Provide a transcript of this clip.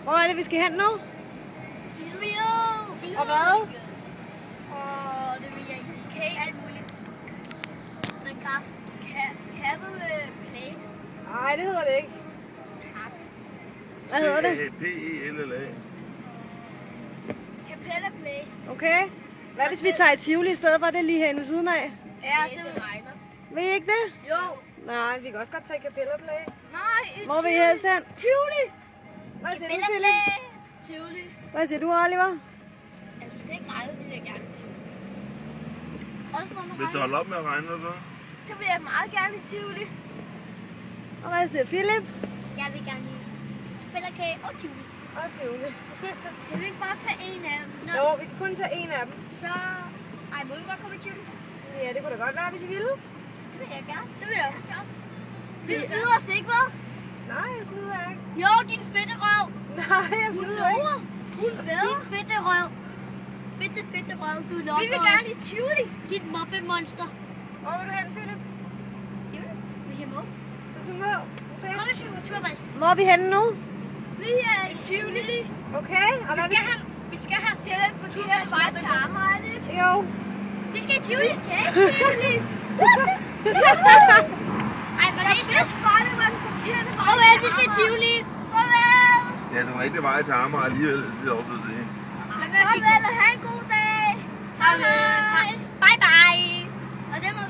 Hvor er det, vi skal hen nu? Og hvad? Og det vil jeg ikke. Kage, alt muligt. Men Kappa Play. Nej, det hedder det ikke. Hvad hedder det? P-E-L-L-A. Capella Play. Okay. Hvad hvis vi tager i Tivoli i stedet for det lige herinde ved siden af? Ja, det regner. Vil I ikke det? Jo. Nej, vi kan også godt tage Capella Play. Nej, Hvor vil I helst hen? Tivoli. Hvad siger du, Capella Philip? Play. Tivoli. Hvad siger du, Oliver? Altså, hvis det ikke regner, vil jeg gerne Tivoli. Også når Hvis du holder op med at regne, så? så vil jeg meget gerne i Tivoli. Og hvad siger Philip? Jeg vil gerne i Capella Kage og Tivoli. Og Tivoli. Jeg vil ikke bare tage en af dem. Jo, vi kan kun tage en af dem. Så... Ej, må vi godt komme i Tivoli? Ja, det kunne da godt være, hvis I ville. Det vil jeg gerne. Det vil jeg også gerne. Vi snyder os ikke, hva'? Nej, jeg snyder ikke. Jo, din fedte røv. Nej, jeg snyder ikke. Din fedte røv. Fedte røv. Du lokker. Vi vil gerne i Tivoli. Dit mobbemonster. Hvor vil du hen, Philip? Tivoli? Hvis jeg må. Hvis du må. Okay. Kom, vi skal på turvejs. Hvor er vi henne nu? Vi er i Tivoli. Okay, og hvad Vi skal have det er på turvejs bare til Amager, er det ikke? Jo. Vi skal i Tivoli. Vi skal i Tivoli. Ej, men det er spejlet, hvor den forkerte vej. Farvel, vi skal i Tivoli. Farvel. Ja, den rigtige vej til Amager alligevel, det er også at sige. Farvel, og have en god dag. Hej. Bye bye. Og det må